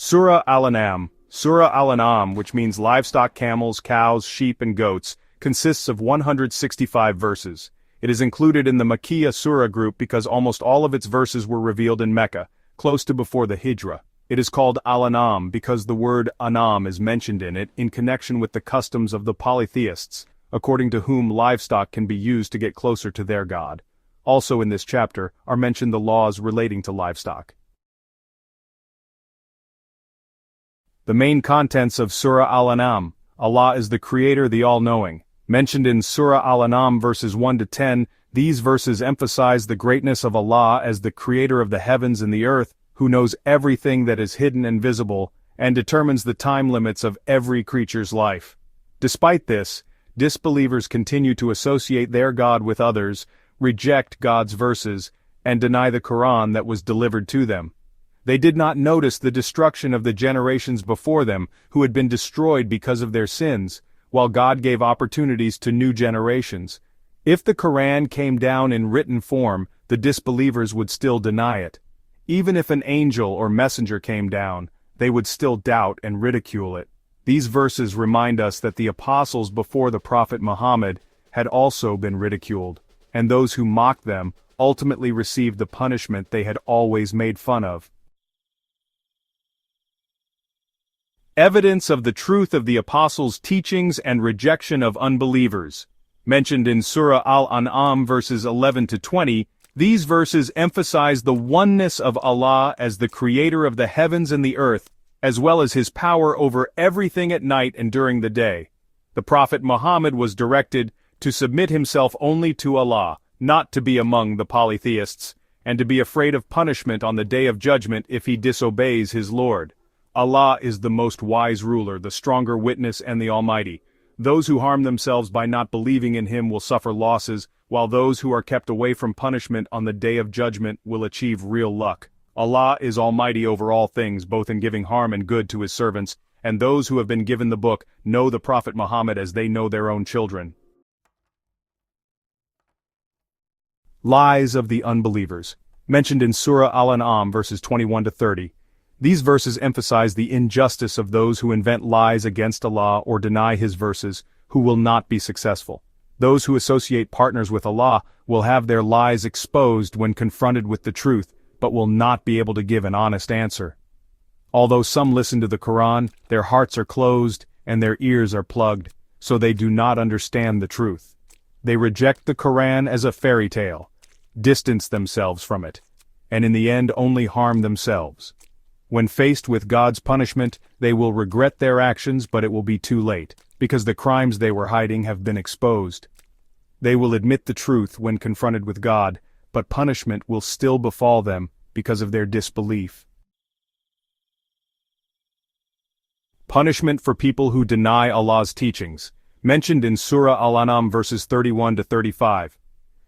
Surah Al-An'am. Surah Al-An'am, which means livestock, camels, cows, sheep and goats, consists of 165 verses. It is included in the Makkiyah surah group because almost all of its verses were revealed in Mecca, close to before the hijrah. It is called Al-An'am because the word anam is mentioned in it in connection with the customs of the polytheists, according to whom livestock can be used to get closer to their god. Also in this chapter are mentioned the laws relating to livestock. The main contents of Surah Al-An'am. Allah is the Creator, the All-Knowing. Mentioned in Surah Al-An'am verses 1 to 10, these verses emphasize the greatness of Allah as the Creator of the heavens and the earth, who knows everything that is hidden and visible, and determines the time limits of every creature's life. Despite this, disbelievers continue to associate their God with others, reject God's verses, and deny the Koran that was delivered to them. They did not notice the destruction of the generations before them who had been destroyed because of their sins, while God gave opportunities to new generations. If the Koran came down in written form, the disbelievers would still deny it. Even if an angel or messenger came down, they would still doubt and ridicule it. These verses remind us that the apostles before the Prophet Muhammad had also been ridiculed, and those who mocked them ultimately received the punishment they had always made fun of. Evidence of the truth of the apostles' teachings and rejection of unbelievers. Mentioned in Surah Al-An'am verses 11 to 20, these verses emphasize the oneness of Allah as the Creator of the heavens and the earth, as well as His power over everything at night and during the day. The Prophet Muhammad was directed to submit himself only to Allah, not to be among the polytheists, and to be afraid of punishment on the Day of Judgment if he disobeys his Lord. Allah is the most wise ruler, the stronger witness and the Almighty. Those who harm themselves by not believing in Him will suffer losses, while those who are kept away from punishment on the Day of Judgment will achieve real luck. Allah is Almighty over all things, both in giving harm and good to His servants, and those who have been given the book know the Prophet Muhammad as they know their own children. Lies of the unbelievers. Mentioned in Surah Al-An'am verses 21 to 30. These verses emphasize the injustice of those who invent lies against Allah or deny His verses, who will not be successful. Those who associate partners with Allah will have their lies exposed when confronted with the truth, but will not be able to give an honest answer. Although some listen to the Quran, their hearts are closed and their ears are plugged, so they do not understand the truth. They reject the Quran as a fairy tale, distance themselves from it, and in the end only harm themselves. When faced with God's punishment, they will regret their actions, but it will be too late, because the crimes they were hiding have been exposed. They will admit the truth when confronted with God, but punishment will still befall them because of their disbelief. Punishment for people who deny Allah's teachings. Mentioned in Surah Al-An'am verses 31 to 35.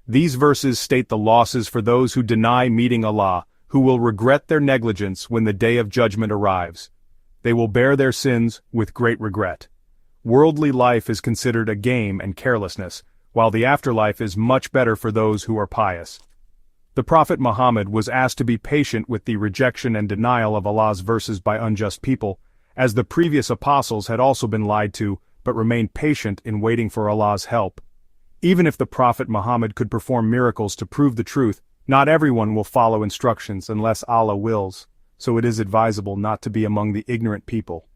These verses state the losses for those who deny meeting Allah, who will regret their negligence when the Day of Judgment arrives. They will bear their sins with great regret. Worldly life is considered a game and carelessness, while the afterlife is much better for those who are pious. The Prophet Muhammad was asked to be patient with the rejection and denial of Allah's verses by unjust people, as the previous apostles had also been lied to, but remained patient in waiting for Allah's help. Even if the Prophet Muhammad could perform miracles to prove the truth, not everyone will follow instructions unless Allah wills, so it is advisable not to be among the ignorant people.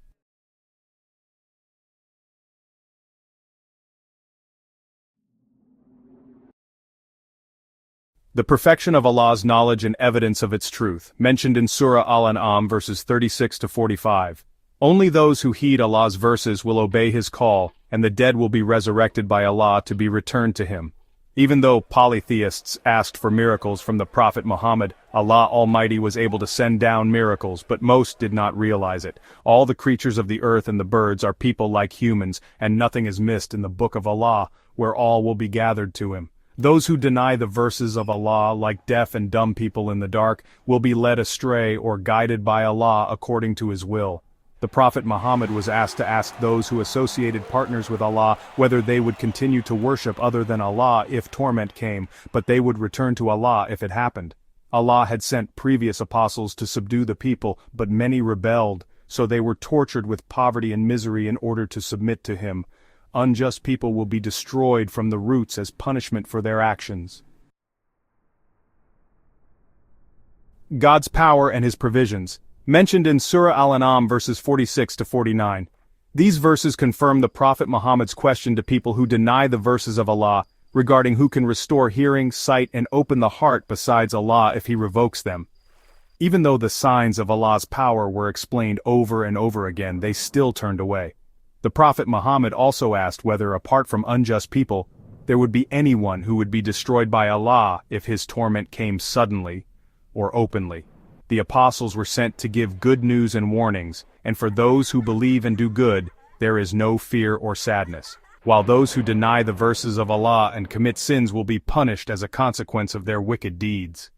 The perfection of Allah's knowledge and evidence of its truth, mentioned in Surah Al-An'am verses 36 to 45. Only those who heed Allah's verses will obey His call, and the dead will be resurrected by Allah to be returned to Him. Even though polytheists asked for miracles from the Prophet Muhammad, Allah Almighty was able to send down miracles, but most did not realize it. All the creatures of the earth and the birds are people like humans, and nothing is missed in the book of Allah, where all will be gathered to Him. Those who deny the verses of Allah, like deaf and dumb people in the dark, will be led astray or guided by Allah according to His will. The Prophet Muhammad was asked to ask those who associated partners with Allah whether they would continue to worship other than Allah if torment came, but they would return to Allah if it happened. Allah had sent previous apostles to subdue the people, but many rebelled, so they were tortured with poverty and misery in order to submit to him. Unjust people will be destroyed from the roots as punishment for their actions. God's power and his provisions, mentioned in Surah Al-An'am verses 46 to 49. These verses confirm the Prophet Muhammad's question to people who deny the verses of Allah, regarding who can restore hearing, sight, and open the heart besides Allah if he revokes them. Even though the signs of Allah's power were explained over and over again, they still turned away. The Prophet Muhammad also asked whether, apart from unjust people, there would be anyone who would be destroyed by Allah if his torment came suddenly or openly. The apostles were sent to give good news and warnings, and for those who believe and do good, there is no fear or sadness, while those who deny the verses of Allah and commit sins will be punished as a consequence of their wicked deeds.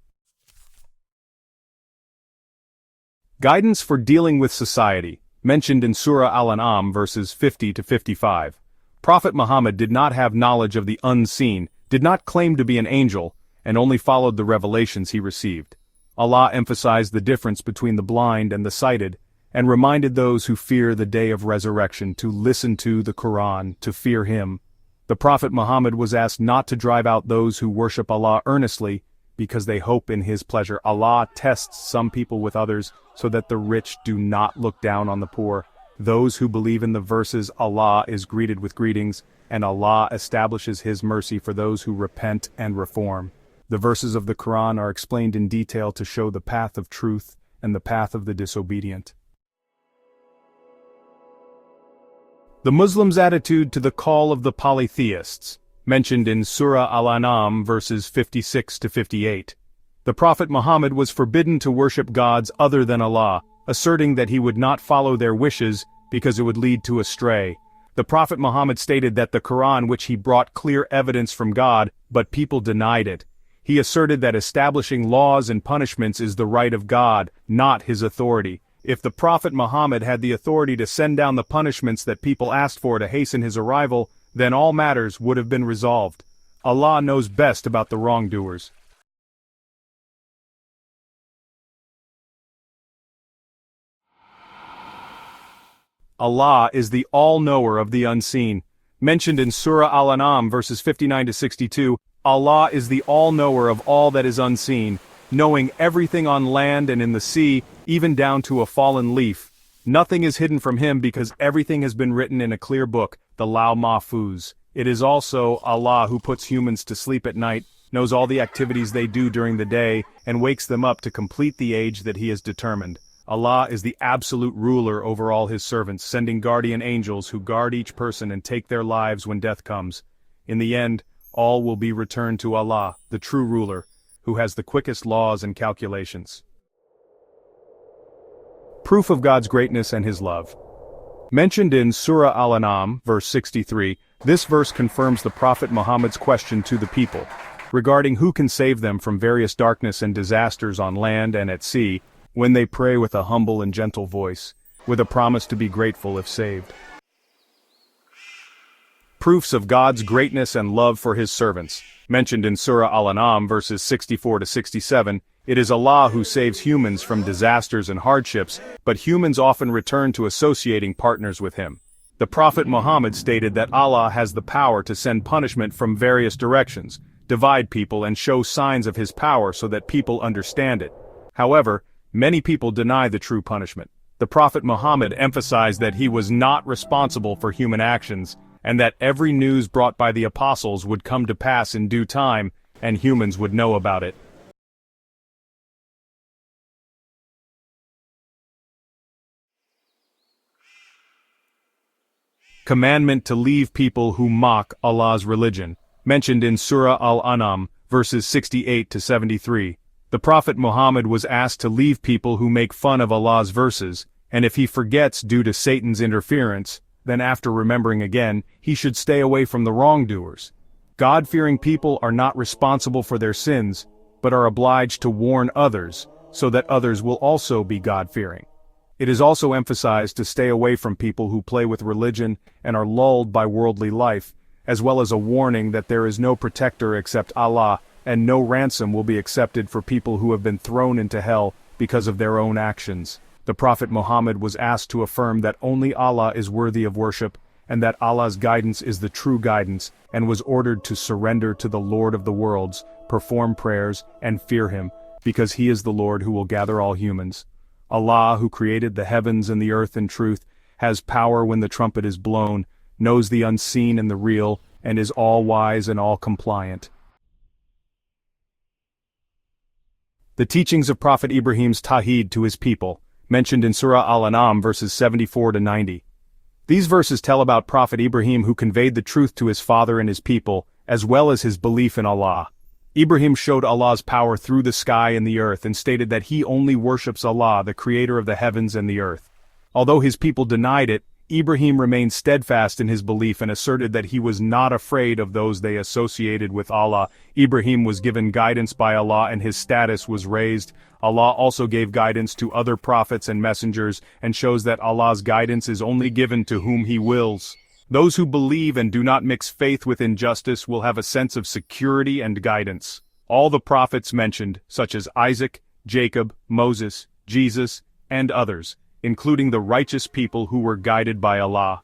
Guidance for dealing with society, mentioned in Surah Al-An'am verses 50 to 55. Prophet Muhammad did not have knowledge of the unseen, did not claim to be an angel, and only followed the revelations he received. Allah emphasized the difference between the blind and the sighted, and reminded those who fear the day of resurrection to listen to the Koran, to fear him. The Prophet Muhammad was asked not to drive out those who worship Allah earnestly, because they hope in his pleasure. Allah tests some people with others, so that the rich do not look down on the poor. Those who believe in the verses, Allah is greeted with greetings, and Allah establishes his mercy for those who repent and reform. The verses of the Quran are explained in detail to show the path of truth and the path of the disobedient. The Muslims' attitude to the call of the polytheists, mentioned in Surah Al-An'am verses 56 to 58. The Prophet Muhammad was forbidden to worship gods other than Allah, asserting that he would not follow their wishes because it would lead to astray. The Prophet Muhammad stated that the Quran, which he brought, clear evidence from God, but people denied it. He asserted that establishing laws and punishments is the right of God, not his authority. If the Prophet Muhammad had the authority to send down the punishments that people asked for to hasten his arrival, then all matters would have been resolved. Allah knows best about the wrongdoers. Allah is the all-knower of the unseen. Mentioned in Surah Al-An'am verses 59 to 62, Allah is the all-knower of all that is unseen, knowing everything on land and in the sea, even down to a fallen leaf. Nothing is hidden from him because everything has been written in a clear book, the Law Mahfuz. It is also Allah who puts humans to sleep at night, knows all the activities they do during the day, and wakes them up to complete the age that he has determined. Allah is the absolute ruler over all his servants, sending guardian angels who guard each person and take their lives when death comes. In the end, all will be returned to Allah, the true ruler, who has the quickest laws and calculations. Proof of God's greatness and his love. Mentioned in Surah Al-An'am, verse 63, this verse confirms the Prophet Muhammad's question to the people, regarding who can save them from various darkness and disasters on land and at sea, when they pray with a humble and gentle voice, with a promise to be grateful if saved. Proofs of God's greatness and love for his servants. Mentioned in Surah Al-An'am verses 64 to 67, it is Allah who saves humans from disasters and hardships, but humans often return to associating partners with him. The Prophet Muhammad stated that Allah has the power to send punishment from various directions, divide people and show signs of his power so that people understand it. However, many people deny the true punishment. The Prophet Muhammad emphasized that he was not responsible for human actions, and that every news brought by the apostles would come to pass in due time, and humans would know about it. Commandment to leave people who mock Allah's religion, mentioned in Surah Al-An'am, verses 68 to 73. The Prophet Muhammad was asked to leave people who make fun of Allah's verses, and if he forgets due to Satan's interference, then after remembering again, he should stay away from the wrongdoers. God-fearing people are not responsible for their sins, but are obliged to warn others, so that others will also be God-fearing. It is also emphasized to stay away from people who play with religion and are lulled by worldly life, as well as a warning that there is no protector except Allah, and no ransom will be accepted for people who have been thrown into hell because of their own actions. The Prophet Muhammad was asked to affirm that only Allah is worthy of worship, and that Allah's guidance is the true guidance, and was ordered to surrender to the Lord of the worlds, perform prayers, and fear Him, because He is the Lord who will gather all humans. Allah, who created the heavens and the earth in truth, has power when the trumpet is blown, knows the unseen and the real, and is all-wise and all-compliant. The teachings of Prophet Ibrahim's Tawheed to his people, mentioned in Surah Al-An'am verses 74 to 90. These verses tell about Prophet Ibrahim, who conveyed the truth to his father and his people, as well as his belief in Allah. Ibrahim showed Allah's power through the sky and the earth and stated that he only worships Allah, the creator of the heavens and the earth. Although his people denied it, Ibrahim remained steadfast in his belief and asserted that he was not afraid of those they associated with Allah. Ibrahim was given guidance by Allah and his status was raised. Allah also gave guidance to other prophets and messengers, and shows that Allah's guidance is only given to whom He wills. Those who believe and do not mix faith with injustice will have a sense of security and guidance. All the prophets mentioned, such as Isaac, Jacob, Moses, Jesus, and others, including the righteous people who were guided by Allah.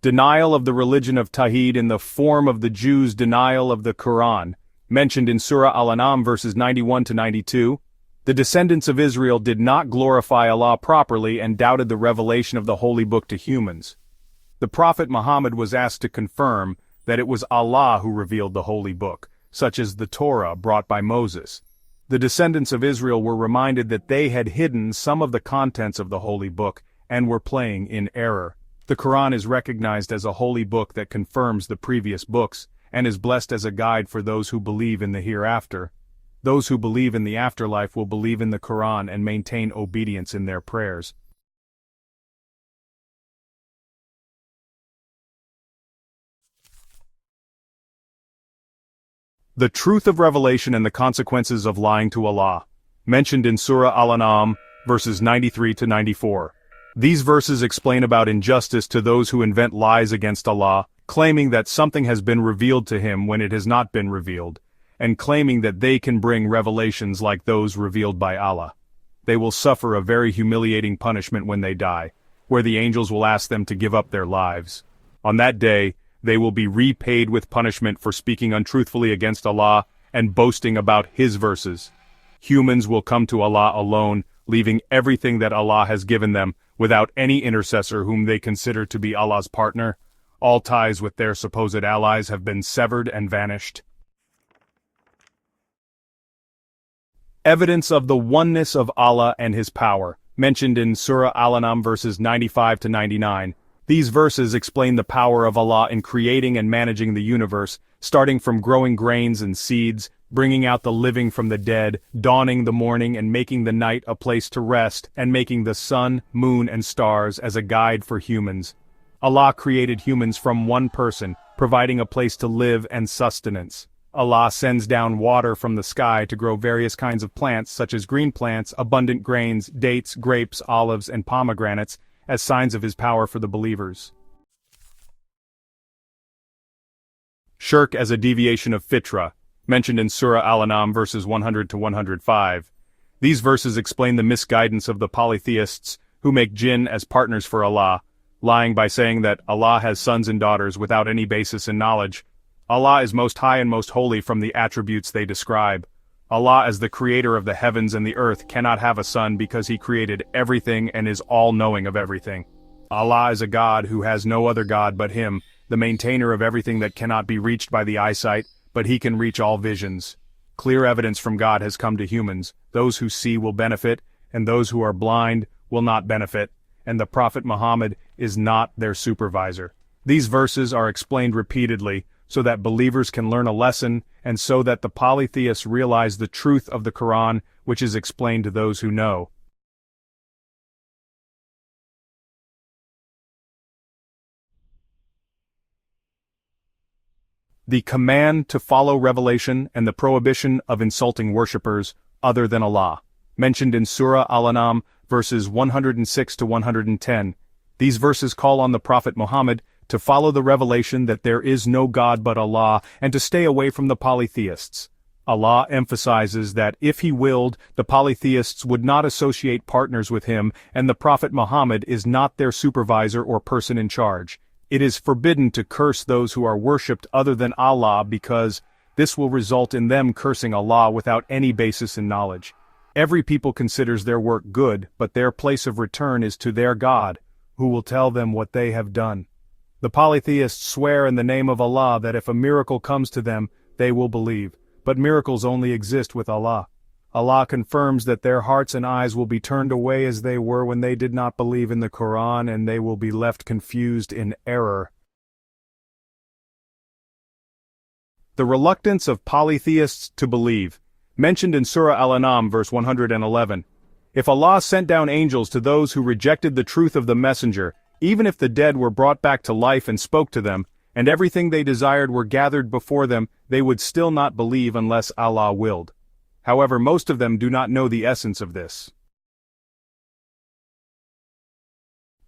Denial of the religion of Tawheed in the form of the Jews' denial of the Koran, mentioned in Surah Al-An'am verses 91 to 92. The descendants of Israel did not glorify Allah properly and doubted the revelation of the Holy Book to humans. The Prophet Muhammad was asked to confirm that it was Allah who revealed the Holy Book, such as the Torah brought by Moses. The descendants of Israel were reminded that they had hidden some of the contents of the Holy Book and were playing in error. The Quran is recognized as a holy book that confirms the previous books, and is blessed as a guide for those who believe in the hereafter. Those who believe in the afterlife will believe in the Quran and maintain obedience in their prayers. The truth of revelation and the consequences of lying to Allah, mentioned in Surah Al-An'am, verses 93 to 94. These verses explain about injustice to those who invent lies against Allah, claiming that something has been revealed to Him when it has not been revealed, and claiming that they can bring revelations like those revealed by Allah. They will suffer a very humiliating punishment when they die, where the angels will ask them to give up their lives. On that day, they will be repaid with punishment for speaking untruthfully against Allah and boasting about His verses. Humans will come to Allah alone, leaving everything that Allah has given them, without any intercessor whom they consider to be Allah's partner. All ties with their supposed allies have been severed and vanished. Evidence of the oneness of Allah and His power, mentioned in Surah Al-An'am verses 95 to 99. These verses explain the power of Allah in creating and managing the universe, starting from growing grains and seeds, bringing out the living from the dead, dawning the morning and making the night a place to rest, and making the sun, moon, and stars as a guide for humans. Allah created humans from one person, providing a place to live and sustenance. Allah sends down water from the sky to grow various kinds of plants such as green plants, abundant grains, dates, grapes, olives, and pomegranates, as signs of His power for the believers. Shirk as a deviation of fitrah, mentioned in Surah Al-An'am verses 100 to 105. These verses explain the misguidance of the polytheists who make jinn as partners for Allah, lying by saying that Allah has sons and daughters without any basis in knowledge. Allah is most high and most holy from the attributes they describe. Allah, as the creator of the heavens and the earth, cannot have a son because He created everything and is all-knowing of everything. Allah is a God who has no other God but Him, the maintainer of everything that cannot be reached by the eyesight, but He can reach all visions. Clear evidence from God has come to humans. Those who see will benefit, and those who are blind will not benefit, and the Prophet Muhammad is not their supervisor. These verses are explained repeatedly, so that believers can learn a lesson, and so that the polytheists realize the truth of the Quran, which is explained to those who know. The command to follow revelation and the prohibition of insulting worshippers other than Allah, mentioned in Surah Al-An'am verses 106 to 110. These verses call on the Prophet Muhammad to follow the revelation that there is no God but Allah, and to stay away from the polytheists. Allah emphasizes that if He willed, the polytheists would not associate partners with Him, and the Prophet Muhammad is not their supervisor or person in charge. It is forbidden to curse those who are worshipped other than Allah because this will result in them cursing Allah without any basis in knowledge. Every people considers their work good, but their place of return is to their God, who will tell them what they have done. The polytheists swear in the name of Allah that if a miracle comes to them, they will believe. But miracles only exist with Allah. Allah confirms that their hearts and eyes will be turned away as they were when they did not believe in the Koran, and they will be left confused in error. The reluctance of polytheists to believe, mentioned in Surah Al-An'am verse 111. If Allah sent down angels to those who rejected the truth of the messenger, even if the dead were brought back to life and spoke to them, and everything they desired were gathered before them, they would still not believe unless Allah willed. However, most of them do not know the essence of this.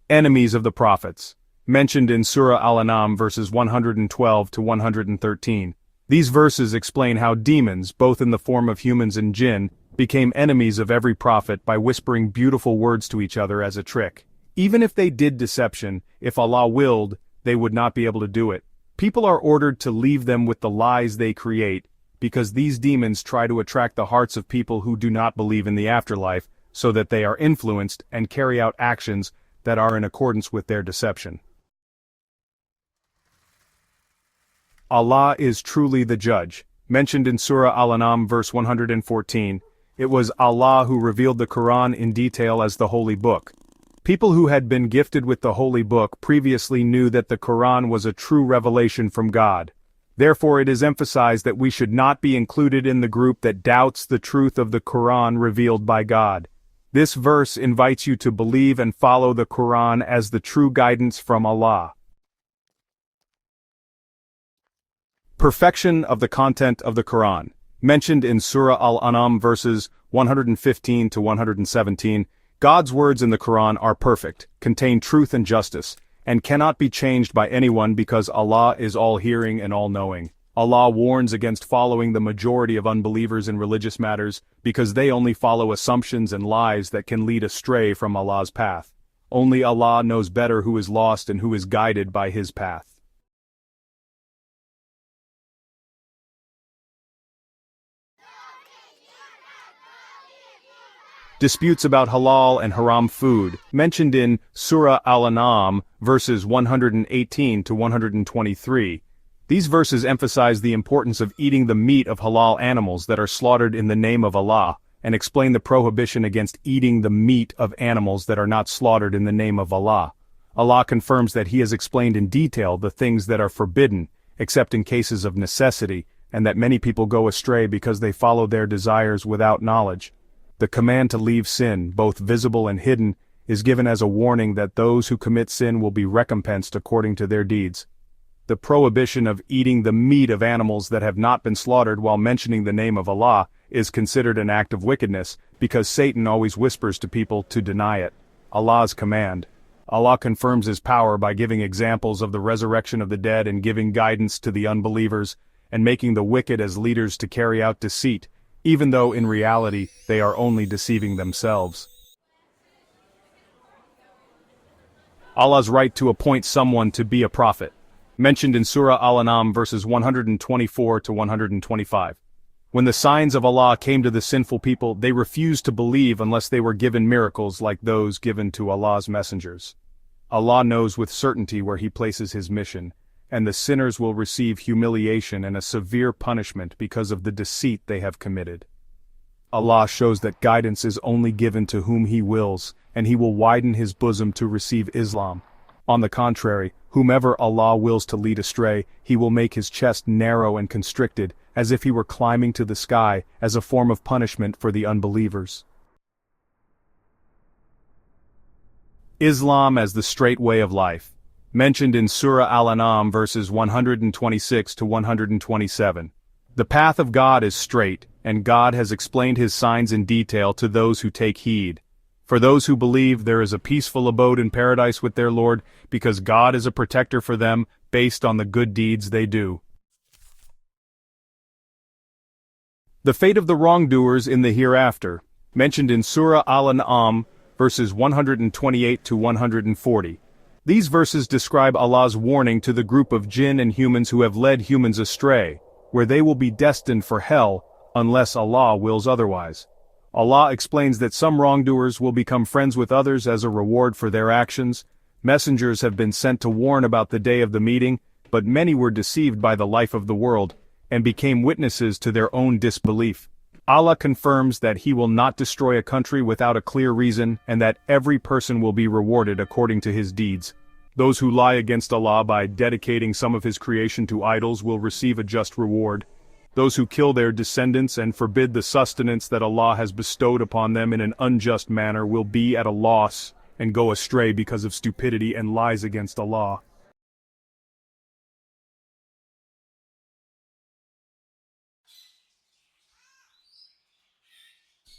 Enemies of the prophets, mentioned in Surah Al-An'am verses 112 to 113. These verses explain how demons, both in the form of humans and jinn, became enemies of every prophet by whispering beautiful words to each other as a trick. Even if they did deception, if Allah willed, they would not be able to do it. People are ordered to leave them with the lies they create, because these demons try to attract the hearts of people who do not believe in the afterlife, so that they are influenced and carry out actions that are in accordance with their deception. Allah is truly the judge. Mentioned in Surah Al-An'am verse 114, it was Allah who revealed the Quran in detail as the Holy Book. People who had been gifted with the Holy Book previously knew that the Quran was a true revelation from God. Therefore it is emphasized that we should not be included in the group that doubts the truth of the Quran revealed by God. This verse invites you to believe and follow the Quran as the true guidance from Allah. Perfection of the content of the Quran, mentioned in Surah Al-An'am verses 115 to 117, God's words in the Quran are perfect, contain truth and justice, and cannot be changed by anyone because Allah is all-hearing and all-knowing. Allah warns against following the majority of unbelievers in religious matters because they only follow assumptions and lies that can lead astray from Allah's path. Only Allah knows better who is lost and who is guided by His path. Disputes about halal and haram food, mentioned in Surah Al-An'am, verses 118 to 123. These verses emphasize the importance of eating the meat of halal animals that are slaughtered in the name of Allah, and explain the prohibition against eating the meat of animals that are not slaughtered in the name of Allah. Allah confirms that He has explained in detail the things that are forbidden, except in cases of necessity, and that many people go astray because they follow their desires without knowledge. The command to leave sin, both visible and hidden, is given as a warning that those who commit sin will be recompensed according to their deeds. The prohibition of eating the meat of animals that have not been slaughtered while mentioning the name of Allah is considered an act of wickedness, because Satan always whispers to people to deny it. Allah's command. Allah confirms His power by giving examples of the resurrection of the dead and giving guidance to the unbelievers, and making the wicked as leaders to carry out deceit, even though in reality they are only deceiving themselves. Allah's right to appoint someone to be a prophet, mentioned in Surah Al-An'am verses 124 to 125. When the signs of Allah came to the sinful people, they refused to believe unless they were given miracles like those given to Allah's messengers. Allah knows with certainty where He places His mission, and the sinners will receive humiliation and a severe punishment because of the deceit they have committed. Allah shows that guidance is only given to whom He wills, and He will widen His bosom to receive Islam. On the contrary, whomever Allah wills to lead astray, He will make his chest narrow and constricted, as if he were climbing to the sky, as a form of punishment for the unbelievers. Islam as the straight way of life, mentioned in Surah Al-An'am verses 126 to 127. The path of God is straight, and God has explained His signs in detail to those who take heed. For those who believe, there is a peaceful abode in paradise with their Lord, because God is a protector for them, based on the good deeds they do. The fate of the wrongdoers in the hereafter, mentioned in Surah Al-An'am, verses 128 to 140. These verses describe Allah's warning to the group of jinn and humans who have led humans astray, where they will be destined for hell, unless Allah wills otherwise. Allah explains that some wrongdoers will become friends with others as a reward for their actions. Messengers have been sent to warn about the day of the meeting, but many were deceived by the life of the world, and became witnesses to their own disbelief. Allah confirms that He will not destroy a country without a clear reason, and that every person will be rewarded according to his deeds. Those who lie against Allah by dedicating some of His creation to idols will receive a just reward. Those who kill their descendants and forbid the sustenance that Allah has bestowed upon them in an unjust manner will be at a loss, and go astray because of stupidity and lies against Allah.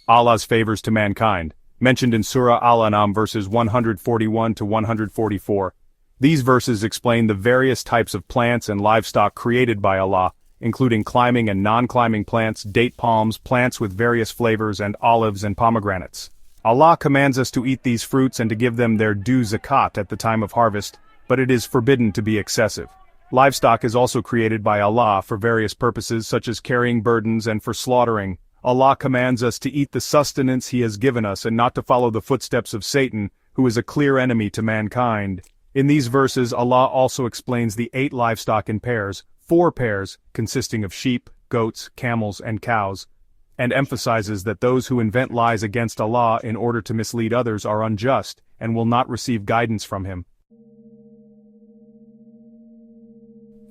Allah's favors to mankind, mentioned in Surah Al-An'am verses 141 to 144. These verses explain the various types of plants and livestock created by Allah, including climbing and non-climbing plants, date palms, plants with various flavors, and olives and pomegranates. Allah commands us to eat these fruits and to give them their due zakat at the time of harvest, but it is forbidden to be excessive. Livestock is also created by Allah for various purposes such as carrying burdens and for slaughtering. Allah commands us to eat the sustenance He has given us and not to follow the footsteps of Satan, who is a clear enemy to mankind. In these verses, Allah also explains the 8 livestock in pairs, 4 pairs, consisting of sheep, goats, camels, and cows, and emphasizes that those who invent lies against Allah in order to mislead others are unjust, and will not receive guidance from Him.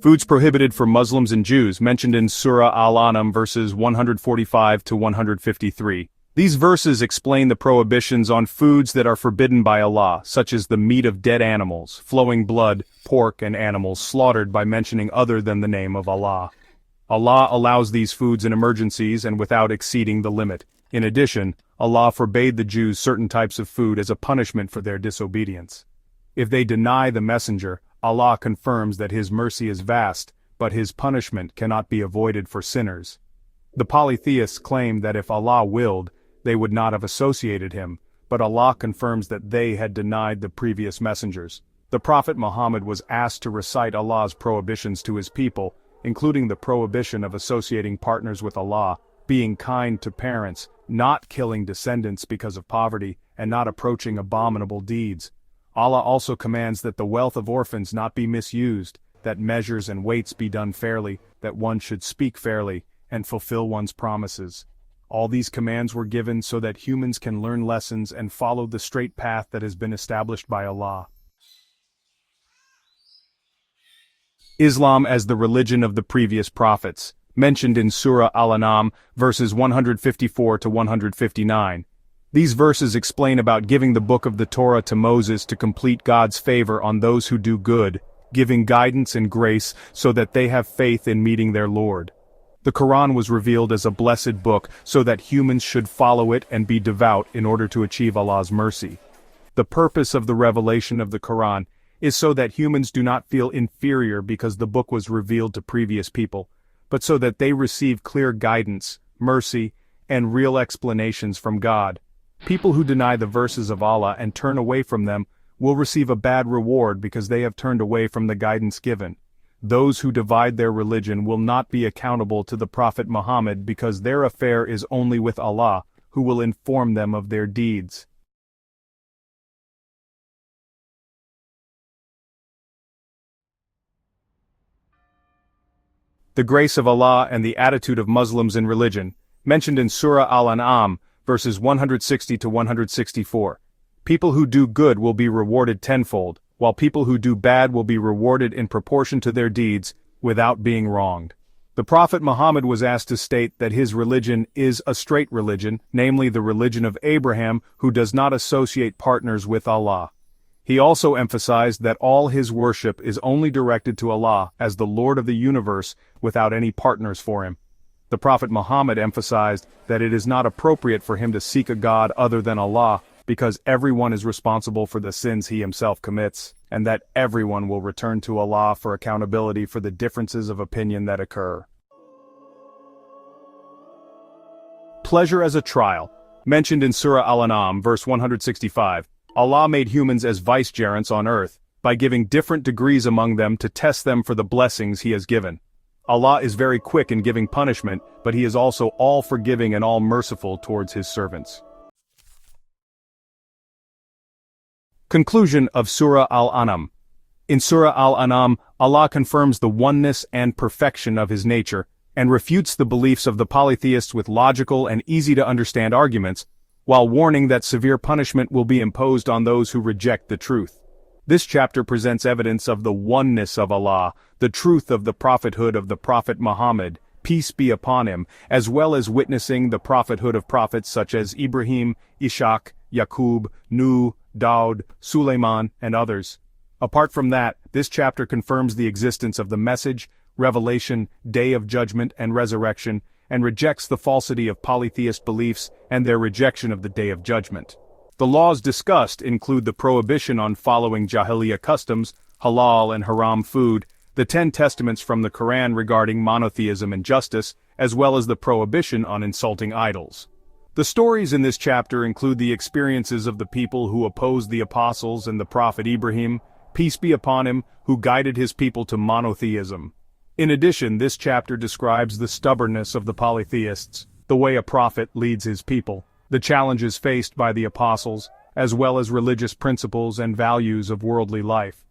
Foods prohibited for Muslims and Jews, mentioned in Surah Al-An'am verses 145 to 153. These verses explain the prohibitions on foods that are forbidden by Allah, such as the meat of dead animals, flowing blood, pork, and animals slaughtered by mentioning other than the name of Allah. Allah allows these foods in emergencies and without exceeding the limit. In addition, Allah forbade the Jews certain types of food as a punishment for their disobedience. If they deny the messenger, Allah confirms that His mercy is vast, but His punishment cannot be avoided for sinners. The polytheists claim that if Allah willed, they would not have associated Him, but Allah confirms that they had denied the previous messengers. The Prophet Muhammad was asked to recite Allah's prohibitions to his people, including the prohibition of associating partners with Allah, being kind to parents, not killing descendants because of poverty, and not approaching abominable deeds. Allah also commands that the wealth of orphans not be misused, that measures and weights be done fairly, that one should speak fairly, and fulfill one's promises. All these commands were given so that humans can learn lessons and follow the straight path that has been established by Allah. Islam as the religion of the previous prophets, mentioned in Surah Al-An'am, verses 154 to 159. These verses explain about giving the book of the Torah to Moses to complete God's favor on those who do good, giving guidance and grace so that they have faith in meeting their Lord. The Koran was revealed as a blessed book so that humans should follow it and be devout in order to achieve Allah's mercy. The purpose of the revelation of the Koran is so that humans do not feel inferior because the book was revealed to previous people, but so that they receive clear guidance, mercy, and real explanations from God. People who deny the verses of Allah and turn away from them will receive a bad reward because they have turned away from the guidance given. Those who divide their religion will not be accountable to the Prophet Muhammad because their affair is only with Allah, who will inform them of their deeds. The grace of Allah and the attitude of Muslims in religion, mentioned in Surah Al-An'am, verses 160 to 164. People who do good will be rewarded tenfold, while people who do bad will be rewarded in proportion to their deeds, without being wronged. The Prophet Muhammad was asked to state that his religion is a straight religion, namely the religion of Abraham, who does not associate partners with Allah. He also emphasized that all his worship is only directed to Allah as the Lord of the universe, without any partners for Him. The Prophet Muhammad emphasized that it is not appropriate for him to seek a God other than Allah, because everyone is responsible for the sins he himself commits, and that everyone will return to Allah for accountability for the differences of opinion that occur. Pleasure as a trial. Mentioned in Surah Al-An'am, verse 165, Allah made humans as vicegerents on earth, by giving different degrees among them to test them for the blessings He has given. Allah is very quick in giving punishment, but He is also all forgiving and all merciful towards His servants. Conclusion of Surah Al-An'am. In Surah Al-An'am, Allah confirms the oneness and perfection of His nature, and refutes the beliefs of the polytheists with logical and easy-to-understand arguments, while warning that severe punishment will be imposed on those who reject the truth. This chapter presents evidence of the oneness of Allah, the truth of the prophethood of the Prophet Muhammad, peace be upon him, as well as witnessing the prophethood of prophets such as Ibrahim, Ishaq, Yaqub, Nuh, Daud, Sulaiman, and others. Apart from that, this chapter confirms the existence of the message, revelation, day of judgment and resurrection, and rejects the falsity of polytheist beliefs and their rejection of the day of judgment. The laws discussed include the prohibition on following Jahiliyah customs, halal and haram food, the 10 testaments from the Koran regarding monotheism and justice, as well as the prohibition on insulting idols. The stories in this chapter include the experiences of the people who opposed the apostles and the Prophet Ibrahim, peace be upon him, who guided his people to monotheism. In addition, this chapter describes the stubbornness of the polytheists, the way a prophet leads his people, the challenges faced by the apostles, as well as religious principles and values of worldly life.